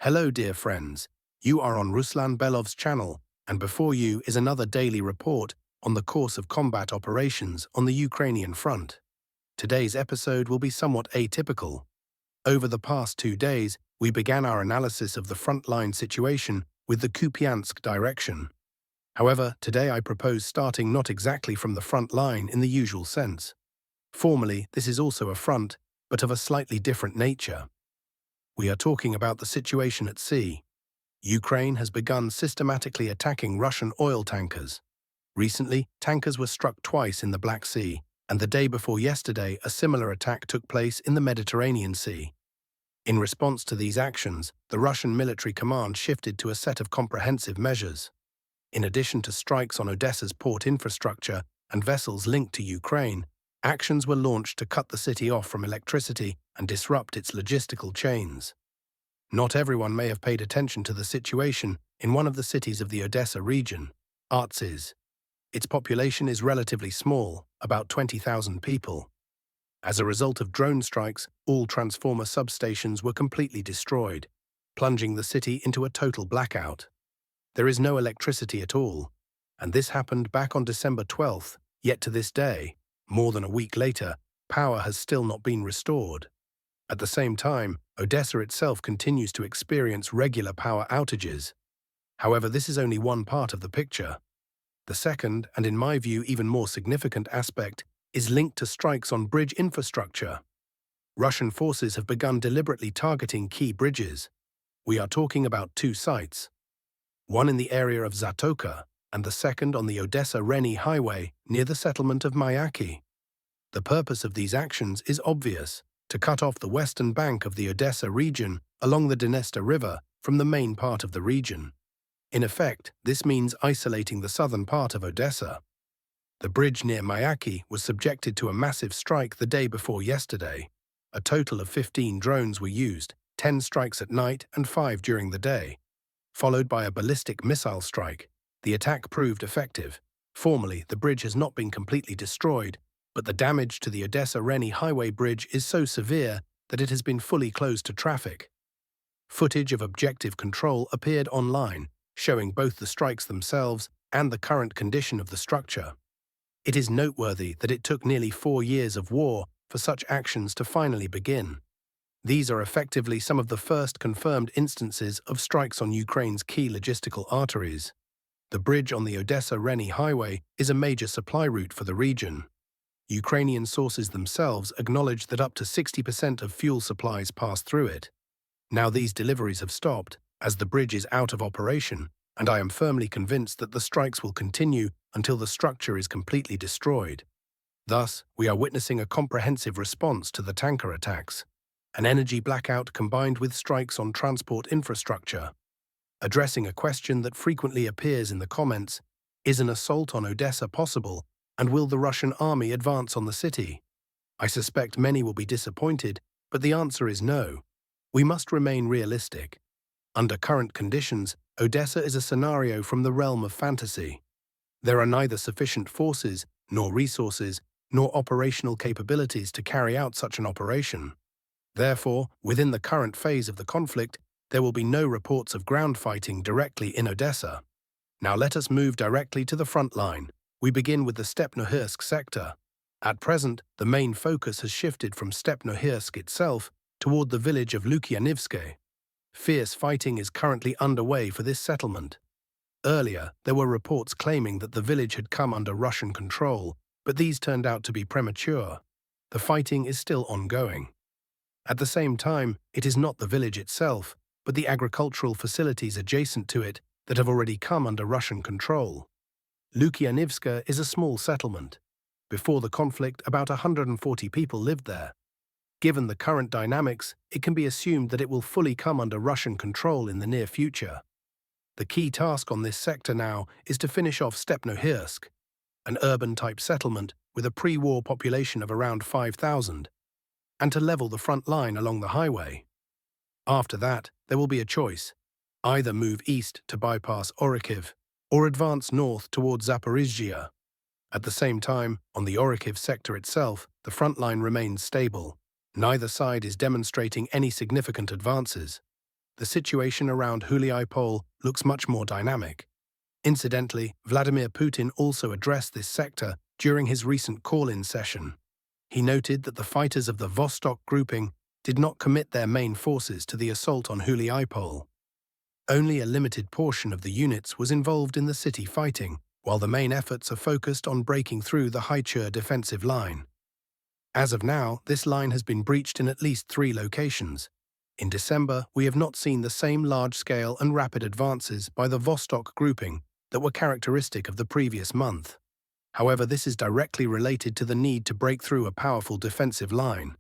Hello, dear friends. You are on Ruslan Belov's channel, and before you is another daily report on the course of combat operations on the Ukrainian front. Today's episode will be somewhat atypical. Over the past 2 days, we began our analysis of the frontline situation with the Kupiansk direction. However, today I propose starting not exactly from the front line in the usual sense. Formally, this is also a front, but of a slightly different nature. We are talking about the situation at sea. Ukraine has begun systematically attacking Russian oil tankers. Recently, tankers were struck twice in the Black Sea, and the day before yesterday a similar attack took place in the Mediterranean Sea. In response to these actions, the Russian military command shifted to a set of comprehensive measures. In addition to strikes on Odessa's port infrastructure and vessels linked to Ukraine, actions were launched to cut the city off from electricity and disrupt its logistical chains. Not everyone may have paid attention to the situation in one of the cities of the Odessa region, Artsiz. Its population is relatively small, about 20,000 people. As a result of drone strikes, all transformer substations were completely destroyed, plunging the city into a total blackout. There is no electricity at all, and this happened back on December 12th, yet to this day, more than a week later, power has still not been restored. At the same time, Odessa itself continues to experience regular power outages. However, this is only one part of the picture. The second, and in my view even more significant aspect, is linked to strikes on bridge infrastructure. Russian forces have begun deliberately targeting key bridges. We are talking about 2 sites. One in the area of Zatoka, and the second on the Odessa-Reni highway near the settlement of Myaki. The purpose of these actions is obvious: to cut off the western bank of the Odessa region along the Dnester River from the main part of the region. In effect, this means isolating the southern part of Odessa. The bridge near Myaki was subjected to a massive strike the day before yesterday. A total of 15 drones were used, 10 strikes at night and 5 during the day, followed by a ballistic missile strike. The attack proved effective. Formally, the bridge has not been completely destroyed, but the damage to the Odessa-Reni highway bridge is so severe that it has been fully closed to traffic. Footage of objective control appeared online, showing both the strikes themselves and the current condition of the structure. It is noteworthy that it took nearly 4 years of war for such actions to finally begin. These are effectively some of the first confirmed instances of strikes on Ukraine's key logistical arteries. The bridge on the Odessa-Reni highway is a major supply route for the region. Ukrainian sources themselves acknowledge that up to 60% of fuel supplies pass through it. Now these deliveries have stopped, as the bridge is out of operation, and I am firmly convinced that the strikes will continue until the structure is completely destroyed. Thus, we are witnessing a comprehensive response to the tanker attacks, an energy blackout combined with strikes on transport infrastructure. Addressing a question that frequently appears in the comments: is an assault on Odessa possible, and will the Russian army advance on the city? I suspect many will be disappointed, but the answer is no. We must remain realistic. Under current conditions, Odessa is a scenario from the realm of fantasy. There are neither sufficient forces, nor resources, nor operational capabilities to carry out such an operation. Therefore, within the current phase of the conflict, there will be no reports of ground fighting directly in Odessa. Now let us move directly to the front line. We begin with the Stepnohirsk sector. At present, the main focus has shifted from Stepnohirsk itself toward the village of Lukyanivske. Fierce fighting is currently underway for this settlement. Earlier, there were reports claiming that the village had come under Russian control, but these turned out to be premature. The fighting is still ongoing. At the same time, it is not the village itself, but the agricultural facilities adjacent to it that have already come under Russian control. Lukyanivska is a small settlement. Before the conflict, about 140 people lived there. Given the current dynamics, it can be assumed that it will fully come under Russian control in the near future. The key task on this sector now is to finish off Stepnohirsk, an urban-type settlement with a pre-war population of around 5,000, and to level the front line along the highway. After that, there will be a choice: either move east to bypass Orikhiv, or advance north towards Zaporizhzhia. At the same time, on the Orikhiv sector itself, the front line remains stable. Neither side is demonstrating any significant advances. the situation around Huliaipol looks much more dynamic. Incidentally, Vladimir Putin also addressed this sector during his recent call-in session. He noted that the fighters of the Vostok grouping did not commit their main forces to the assault on Huliaipol. Only a limited portion of the units was involved in the city fighting, while the main efforts are focused on breaking through the Haichur defensive line. As of now, this line has been breached in at least 3 locations. In December, we have not seen the same large-scale and rapid advances by the Vostok grouping that were characteristic of the previous month. However, this is directly related to the need to break through a powerful defensive line.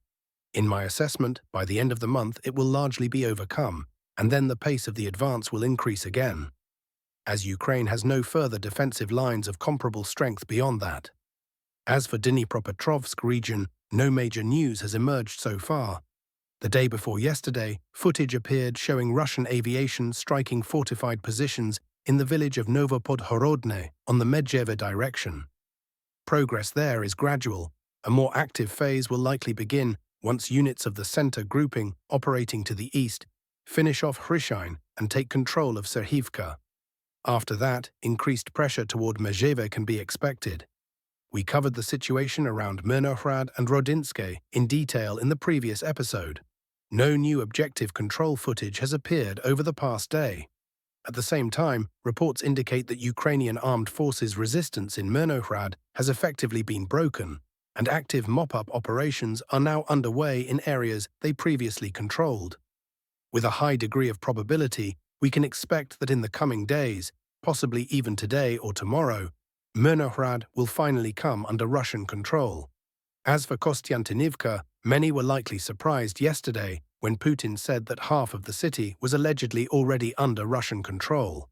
In my assessment, by the end of the month it will largely be overcome, and then the pace of the advance will increase again, as Ukraine has no further defensive lines of comparable strength beyond that. As for Dnipropetrovsk region, no major news has emerged so far. The day before yesterday, footage appeared showing Russian aviation striking fortified positions in the village of Novopodhorodne on the Medjeva direction. Progress there is gradual. A more active phase will likely begin once units of the center grouping operating to the east finish off Hryshyn and take control of Serhivka. After that, increased pressure toward Medjeva can be expected. We covered the situation around Myrnohrad and Rodinske in detail in the previous episode. No new objective control footage has appeared over the past day. At the same time, reports indicate that Ukrainian armed forces' resistance in Myrnohrad has effectively been broken, and active mop-up operations are now underway in areas they previously controlled. With a high degree of probability, we can expect that in the coming days, possibly even today or tomorrow, Myrnohrad will finally come under Russian control. As for Kostiantynivka, many were likely surprised yesterday when Putin said that half of the city was allegedly already under Russian control.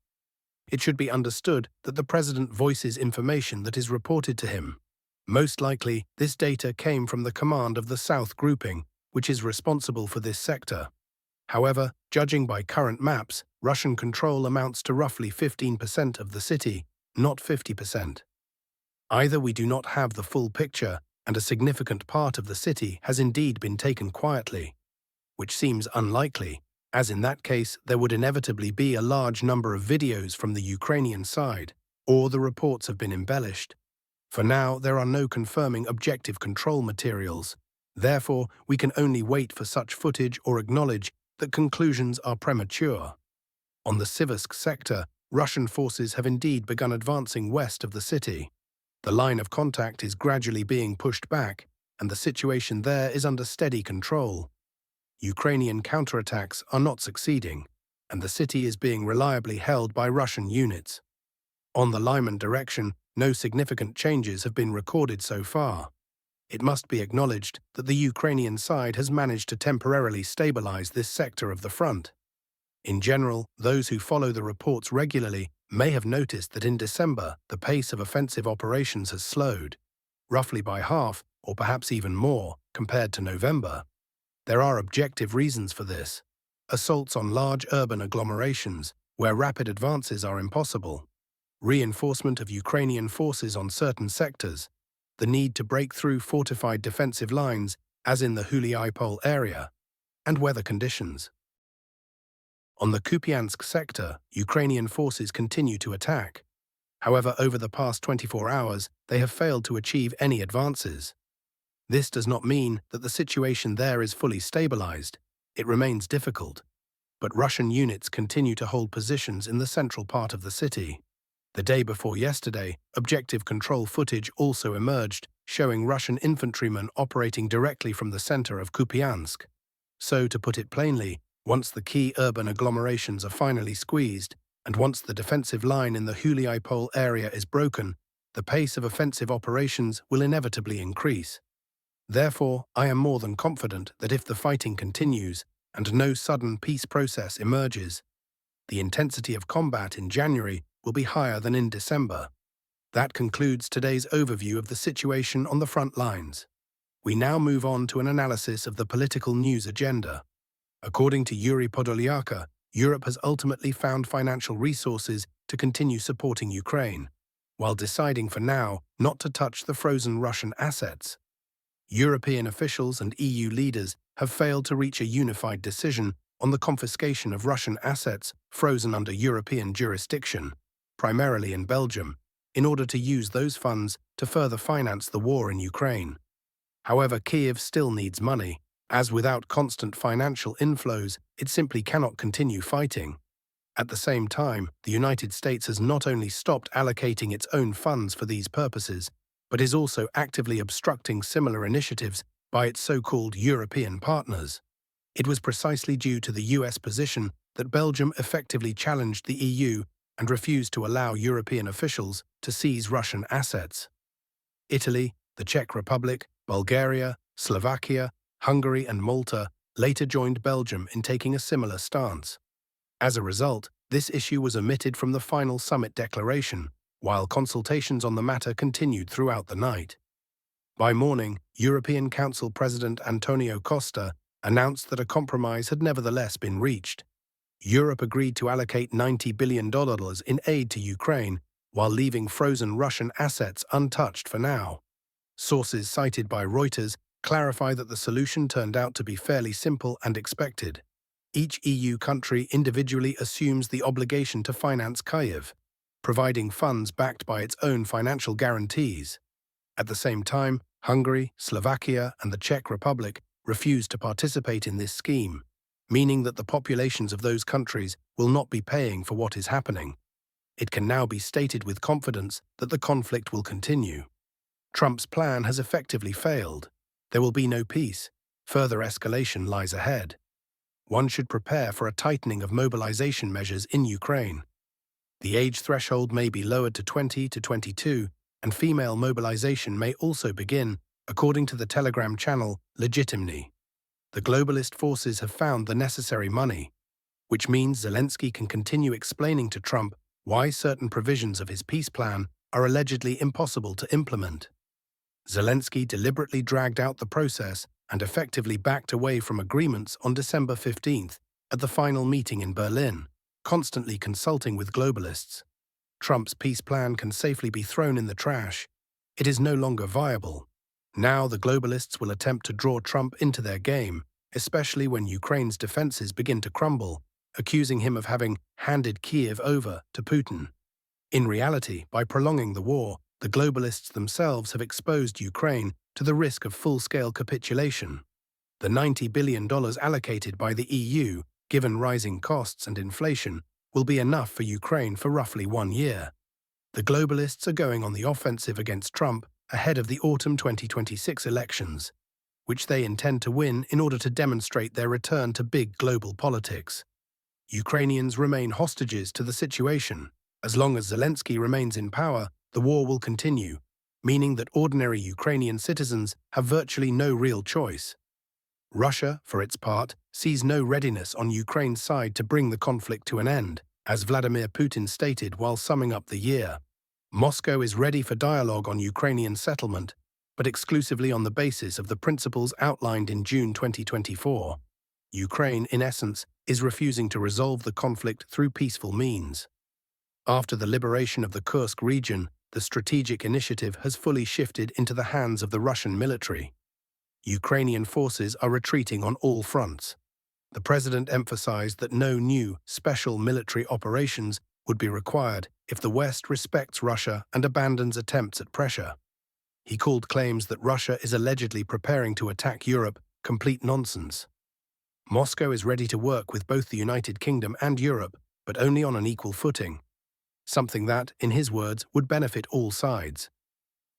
It should be understood that the president voices information that is reported to him. Most likely, this data came from the command of the South grouping, which is responsible for this sector. However, judging by current maps, Russian control amounts to roughly 15% of the city, not 50%. Either we do not have the full picture, and a significant part of the city has indeed been taken quietly, which seems unlikely, as in that case there would inevitably be a large number of videos from the Ukrainian side, or the reports have been embellished. For now, there are no confirming objective control materials. Therefore, we can only wait for such footage or acknowledge that conclusions are premature. On the Siversk sector, Russian forces have indeed begun advancing west of the city. The line of contact is gradually being pushed back, and the situation there is under steady control. Ukrainian counterattacks are not succeeding, and the city is being reliably held by Russian units. On the Lyman direction, no significant changes have been recorded so far. It must be acknowledged that the Ukrainian side has managed to temporarily stabilize this sector of the front. In general, those who follow the reports regularly may have noticed that in December the pace of offensive operations has slowed, roughly by half or perhaps even more compared to November. There are objective reasons for this: assaults on large urban agglomerations where rapid advances are impossible, reinforcement of Ukrainian forces on certain sectors, the need to break through fortified defensive lines as in the Huliaipol area, and weather conditions. On the Kupiansk sector, Ukrainian forces continue to attack. However, over the past 24 hours, they have failed to achieve any advances. This does not mean that the situation there is fully stabilized. It remains difficult. But Russian units continue to hold positions in the central part of the city. The day before yesterday, objective control footage also emerged, showing Russian infantrymen operating directly from the center of Kupiansk. So, to put it plainly, once the key urban agglomerations are finally squeezed, and once the defensive line in the Huliaipol area is broken, the pace of offensive operations will inevitably increase. Therefore, I am more than confident that if the fighting continues, and no sudden peace process emerges, the intensity of combat in January will be higher than in December. That concludes today's overview of the situation on the front lines. We now move on to an analysis of the political news agenda. According to Yuri Podolyaka, Europe has ultimately found financial resources to continue supporting Ukraine, while deciding for now not to touch the frozen Russian assets. European officials and EU leaders have failed to reach a unified decision on the confiscation of Russian assets frozen under European jurisdiction, primarily in Belgium, in order to use those funds to further finance the war in Ukraine. However, Kyiv still needs money, as without constant financial inflows, it simply cannot continue fighting. At the same time, the United States has not only stopped allocating its own funds for these purposes, but is also actively obstructing similar initiatives by its so-called European partners. It was precisely due to the US position that Belgium effectively challenged the EU and refused to allow European officials to seize Russian assets. Italy, the Czech Republic, Bulgaria, Slovakia, Hungary and Malta later joined Belgium in taking a similar stance. As a result, this issue was omitted from the final summit declaration, while consultations on the matter continued throughout the night. By morning, European Council President Antonio Costa announced that a compromise had nevertheless been reached. Europe agreed to allocate $90 billion in aid to Ukraine, while leaving frozen Russian assets untouched for now. Sources cited by Reuters clarify that the solution turned out to be fairly simple and expected. Each EU country individually assumes the obligation to finance Kyiv, providing funds backed by its own financial guarantees. At the same time, Hungary, Slovakia, and the Czech Republic refused to participate in this scheme, meaning that the populations of those countries will not be paying for what is happening. It can now be stated with confidence that the conflict will continue. Trump's plan has effectively failed. There will be no peace. Further escalation lies ahead. One should prepare for a tightening of mobilization measures in Ukraine. The age threshold may be lowered to 20 to 22, and female mobilization may also begin, according to the Telegram channel Legitimny. The globalist forces have found the necessary money, which means Zelensky can continue explaining to Trump why certain provisions of his peace plan are allegedly impossible to implement. Zelensky deliberately dragged out the process and effectively backed away from agreements on December 15th at the final meeting in Berlin, constantly consulting with globalists. Trump's peace plan can safely be thrown in the trash. It is no longer viable. Now the globalists will attempt to draw Trump into their game, especially when Ukraine's defenses begin to crumble, accusing him of having handed Kyiv over to Putin. In reality, by prolonging the war, the globalists themselves have exposed Ukraine to the risk of full-scale capitulation. The $90 billion allocated by the EU, given rising costs and inflation, will be enough for Ukraine for roughly 1 year. The globalists are going on the offensive against Trump ahead of the autumn 2026 elections, which they intend to win in order to demonstrate their return to big global politics. Ukrainians remain hostages to the situation. As long as Zelensky remains in power, the war will continue, meaning that ordinary Ukrainian citizens have virtually no real choice. Russia, for its part, sees no readiness on Ukraine's side to bring the conflict to an end, as Vladimir Putin stated while summing up the year. Moscow is ready for dialogue on Ukrainian settlement, but exclusively on the basis of the principles outlined in June 2024. Ukraine, in essence, is refusing to resolve the conflict through peaceful means. After the liberation of the Kursk region, the strategic initiative has fully shifted into the hands of the Russian military. Ukrainian forces are retreating on all fronts. The president emphasized that no new, special military operations would be required if the West respects Russia and abandons attempts at pressure. He called claims that Russia is allegedly preparing to attack Europe complete nonsense. Moscow is ready to work with both the United Kingdom and Europe, but only on an equal footing. Something that, in his words, would benefit all sides.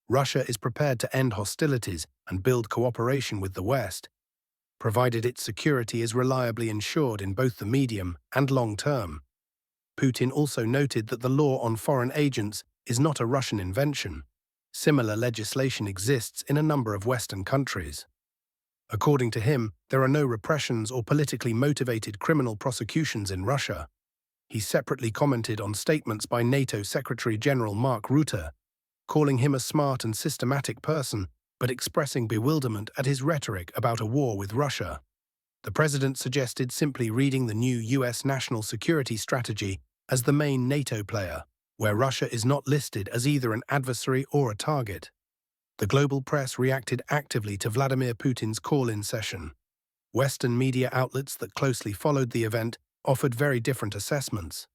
Russia is prepared to end hostilities and build cooperation with the West, provided its security is reliably ensured in both the medium and long term. Putin also noted that the law on foreign agents is not a Russian invention. Similar legislation exists in a number of Western countries. According to him, there are no repressions or politically motivated criminal prosecutions in Russia. He separately commented on statements by NATO Secretary-General Mark Rutte, calling him a smart and systematic person, but expressing bewilderment at his rhetoric about a war with Russia. The president suggested simply reading the new US national security strategy as the main NATO player, where Russia is not listed as either an adversary or a target. The global press reacted actively to Vladimir Putin's call-in session. Western media outlets that closely followed the event offered very different assessments.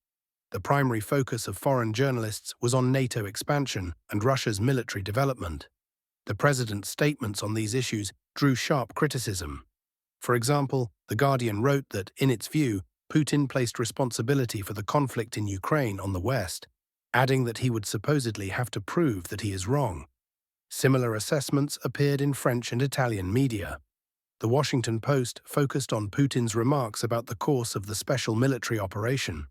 The primary focus of foreign journalists was on NATO expansion and Russia's military development. The president's statements on these issues drew sharp criticism. For example, The Guardian wrote that, in its view, Putin placed responsibility for the conflict in Ukraine on the West, adding that he would supposedly have to prove that he is wrong. Similar assessments appeared in French and Italian media. The Washington Post focused on Putin's remarks about the course of the special military operation.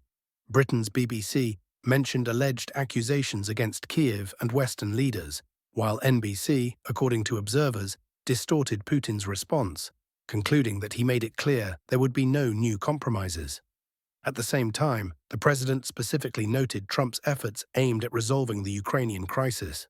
Britain's BBC mentioned alleged accusations against Kiev and Western leaders, while NBC, according to observers, distorted Putin's response, concluding that he made it clear there would be no new compromises. At the same time, the president specifically noted Trump's efforts aimed at resolving the Ukrainian crisis.